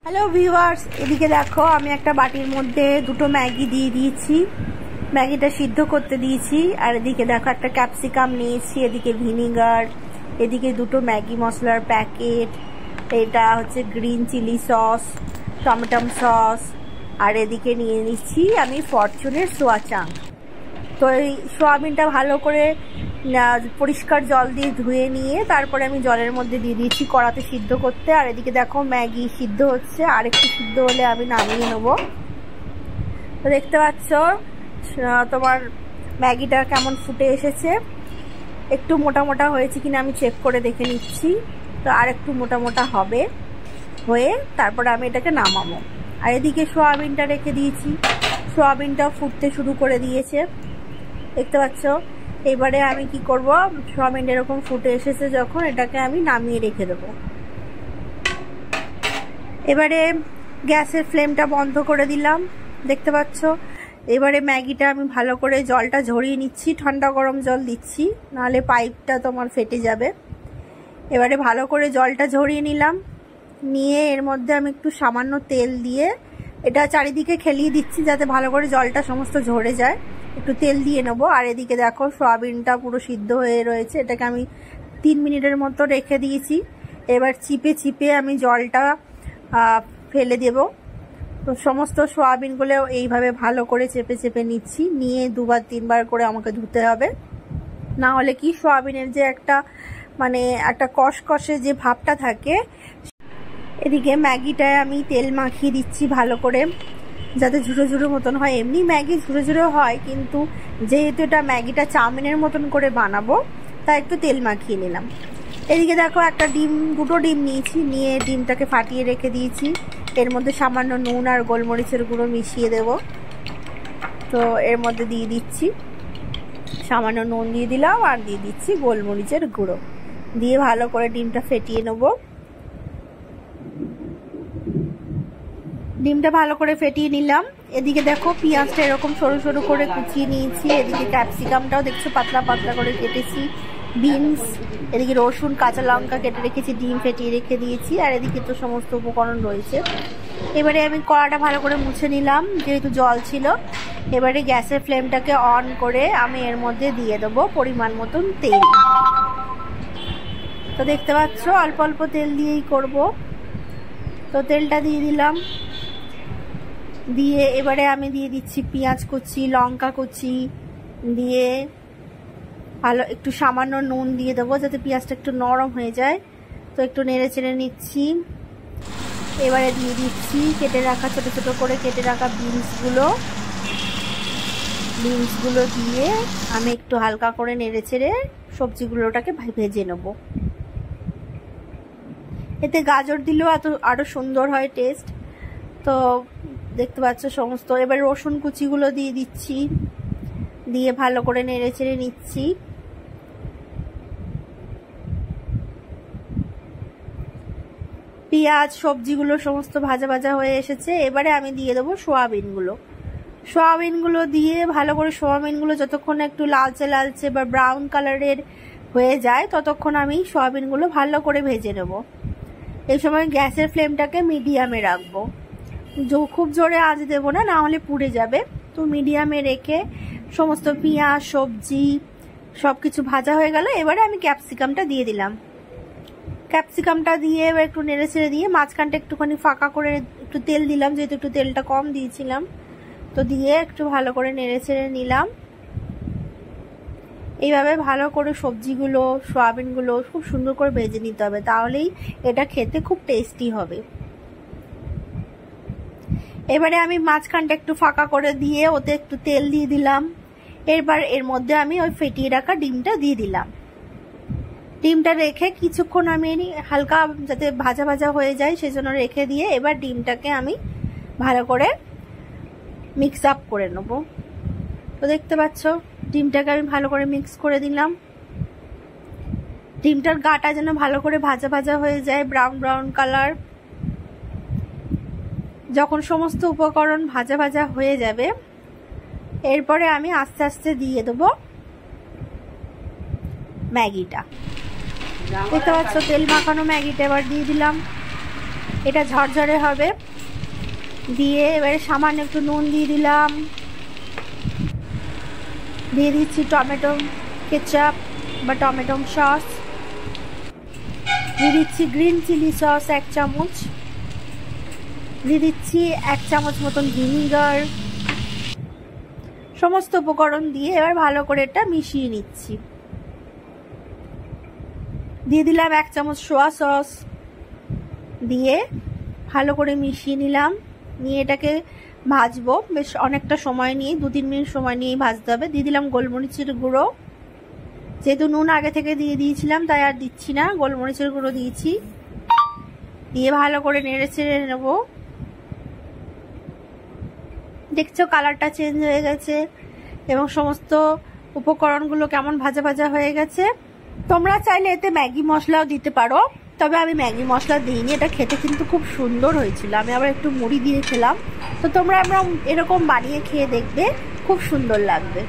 Hello viewers, এদিকে দেখো আমি একটা বাটির মধ্যে দুটো ম্যাগি দিয়ে দিয়েছি, ম্যাগিটা সিদ্ধ করতে দিয়েছি। আর এদিকে দেখো একটা ক্যাপসিকাম নিয়েছি, এদিকে ভিনিগার, এদিকে দুটো ম্যাগি মশলার প্যাকেট, এটা হচ্ছে green chilli sauce, tomato sauce, আর এদিকে নিয়ে নিচ্ছি আমি ফরচুনের সোয়া চাঙ্ক। তো এই সোয়াবিনটা ভালো করে পরিষ্কার জল দিয়ে ধুয়ে নিয়ে তারপরে আমি জলের মধ্যে দিয়ে দিয়েছি কড়াতে সিদ্ধ করতে। আর এদিকে দেখো ম্যাগি সিদ্ধ হচ্ছে, আর একটু সিদ্ধ হলে আমি নামিয়ে নেবো। তো দেখতে পাচ্ছ তোমার ম্যাগিটা কেমন ফুটে এসেছে, একটু মোটা মোটা হয়েছে কিনা আমি চেক করে দেখে নিচ্ছি। তো আর একটু মোটা মোটা হবে, হয়ে তারপরে আমি এটাকে নামাবো। আর এদিকে সোয়াবিনটা রেখে দিয়েছি, সোয়াবিনটা ফুটতে শুরু করে দিয়েছে, দেখতে পাচ্ছ। এবারে আমি কি করব, সোয়াবিন এরকম ফুটে এসেছে যখন, এটাকে আমি নামিয়ে রেখে দেবো। এবারে গ্যাসের ফ্লেমটা বন্ধ করে দিলাম, দেখতে পাচ্ছ। এবারে ম্যাগিটা আমি ভালো করে জলটা ঝরিয়ে নিচ্ছি, ঠান্ডা গরম জল দিচ্ছি, নাহলে পাইপটা তোমার ফেটে যাবে। এবারে ভালো করে জলটা ঝরিয়ে নিলাম, নিয়ে এর মধ্যে আমি একটু সামান্য তেল দিয়ে এটা চারিদিকে খেলিয়ে দিচ্ছি যাতে ভালো করে জলটা সমস্ত ঝরে যায়। একটু তেল দিয়ে নেবো। আর এদিকে দেখো সোয়াবিনটা পুরো সিদ্ধ হয়ে রয়েছে, এটাকে আমি 3 মিনিটের মতো রেখে দিয়েছি। এবার চিপে চিপে আমি জলটা ফেলে দেব। তো সমস্ত সোয়াবিনগুলো এইভাবে ভালো করে চেপে চেপে নিচ্ছি, নিয়ে 2-3 বার করে আমাকে ধুতে হবে, না হলে কি সোয়াবিনের যে একটা কষকষে যে ভাবটা থাকে। এদিকে ম্যাগিটায় আমি তেল মাখিয়ে দিচ্ছি ভালো করে, যাতে ঝুড়ো ঝুড়ো মতন হয়। এমনি ম্যাগি ঝুড়ো ঝুড়ো হয়, কিন্তু যেহেতু এটা ম্যাগিটা চাউমিনের মতন করে বানাবো তাই একটু তেল মাখিয়ে নিলাম। এদিকে দেখো দুটো ডিম নিয়েছি, নিয়ে ডিমটাকে ফাটিয়ে রেখে দিয়েছি। এর মধ্যে সামান্য নুন আর গোলমরিচের গুঁড়ো মিশিয়ে দেব। তো এর মধ্যে দিয়ে দিচ্ছি সামান্য নুন দিয়ে দিলাম, আর দিয়ে দিচ্ছি গোলমরিচের গুঁড়ো, দিয়ে ভালো করে ডিমটা ফেটিয়ে নেব। ডিমটা ভালো করে ফেটিয়ে নিলাম। এদিকে দেখো পেঁয়াজটা এরকম সরু সরু করে কুচিয়ে নিয়েছি, এদিকে ক্যাপসিকামটাও দেখছো পাতলা পাতলা করে কেটেছি, বিনস, এদিকে রসুন কাঁচা লঙ্কা কেটে রেখেছি, ডিম ফেটিয়ে রেখে দিয়েছি। আর এদিকে তো সমস্ত উপকরণ রয়েছে। এবারে আমি কড়াটা ভালো করে মুছে নিলাম, যেহেতু জল ছিল। এবারে গ্যাসের ফ্লেমটাকে অন করে আমি এর মধ্যে দিয়ে দেবো পরিমাণ মতন তেল। তো দেখতে পাচ্ছ অল্প অল্প তেল দিয়েই করব। তো তেলটা দিয়ে দিলাম, দিয়ে এবারে আমি দিয়ে দিচ্ছি পেঁয়াজ কুচি, লঙ্কা কুচি, দিয়ে ভালো একটু সামান্য নুন দিয়ে দেবো যাতে পেঁয়াজটা একটু নরম হয়ে যায়। তো একটু নেড়ে চেড়ে নিচ্ছি। এবারে দিয়ে দিচ্ছি কেটে রাখা, ছোট ছোট করে কেটে রাখা বিনসগুলো দিয়ে আমি একটু হালকা করে নেড়ে চেড়ে সবজিগুলোটাকে ভেজে নেব। এতে গাজর দিলেও আরো সুন্দর হয় টেস্ট। তো দেখতে পাচ্ছ সমস্ত। এবার রসুন কুচিগুলো দিয়ে দিচ্ছি, দিয়ে ভালো করে নেড়ে চেড়ে নিচ্ছি। পেঁয়াজ সবজিগুলো সমস্ত ভাজা ভাজা হয়ে এসেছে। এবারে আমি দিয়ে দেবো সোয়াবিনগুলো দিয়ে ভালো করে সোয়াবিনগুলো যতক্ষণ একটু লালচে লালচে বা ব্রাউন কালারের হয়ে যায় ততক্ষণ আমি সোয়াবিনগুলো ভালো করে ভেজে নেব। এই সময় গ্যাসের ফ্লেমটাকে মিডিয়ামে রাখবো, খুব জোরে আঁচ দেবো না, হলে পুড়ে যাবে। তো মিডিয়ামে রেখে সমস্ত পেঁয়াজ সবজি সবকিছু ভাজা হয়ে গেল। এবারে আমি ক্যাপসিকামটা দিয়ে দিলাম, ক্যাপসিকামটা দিয়ে এবার একটু নেড়ে ছেড়ে দিয়ে মাঝখানটা একটুখানি ফাঁকা করে একটু তেল দিলাম, যেহেতু একটু তেলটা কম দিয়েছিলাম। তো দিয়ে একটু ভালো করে নেড়ে ছেড়ে নিলাম। এইভাবে ভালো করে সবজিগুলো সোয়াবিনগুলো খুব সুন্দর করে ভেজে নিতে হবে, তাহলেই এটা খেতে খুব টেস্টি হবে। এবারে আমি মাঝখানটা একটু ফাঁকা করে দিয়ে ওতে একটু তেল দিয়ে দিলাম। এবার এর মধ্যে আমি ওই ফেটিয়ে রাখা ডিমটা দিয়ে দিলাম। ডিমটা রেখে কিছুক্ষণ আমি হালকা যাতে ভাজা ভাজা হয়ে যায় সেজন্য রেখে দিয়ে এবার ডিমটাকে আমি ভালো করে মিক্স আপ করে নেব। তো দেখতে পাচ্ছ ডিমটাকে আমি ভালো করে মিক্স করে দিলাম। ডিমটার গাটা যেন ভালো করে ভাজা ভাজা হয়ে যায়, ব্রাউন ব্রাউন কালার। যখন সমস্ত উপকরণ ভাজা ভাজা হয়ে যাবে এরপরে আমি আস্তে আস্তে দিয়ে দেবো ম্যাগিটা। দেখতে পাচ্ছ তেল মাখানো ম্যাগিটা এবার দিয়ে দিলাম। এটা ঝরঝরে হবে। দিয়ে এবারে সামান্য একটু নুন দিয়ে দিলাম, দিয়ে দিচ্ছি টমেটো কেচাপ বা টমেটো সস, দিয়ে দিচ্ছি গ্রিন চিলি সস 1 চামচ, দিয়ে দিচ্ছি 1 চামচ মতন ভিনিগার। সমস্ত উপকরণ দিয়ে এবার ভালো করে এটা মিশিয়ে নিচ্ছি। দিয়ে দিলাম 1 চামচ সোয়া সস, দিয়ে ভালো করে মিশিয়ে নিলাম। নিয়ে এটাকে ভাজবো বেশ অনেকটা সময় নিয়ে, 2-3 মিনিট সময় নিয়ে ভাজতে হবে। দিয়ে দিলাম গোলমরিচের গুঁড়ো, যেহেতু নুন আগে থেকে দিয়ে দিয়েছিলাম তাই আর দিচ্ছি না, গোলমরিচের গুঁড়ো দিয়েছি। দিয়ে ভালো করে নেড়ে চেড়ে নেবো। দেখছো কালারটা চেঞ্জ হয়ে গেছে এবং সমস্ত উপকরণগুলো কেমন ভাজা ভাজা হয়ে গেছে। তোমরা চাইলে এতে ম্যাগি মশলাও দিতে পারো, তবে আমি ম্যাগি মশলা দিইনি। এটা খেতে কিন্তু খুব সুন্দর হয়েছিল, আমি আবার একটু মুড়ি দিয়ে খেলাম। তো তোমরা এরকম বানিয়ে খেয়ে দেখবে, খুব সুন্দর লাগবে।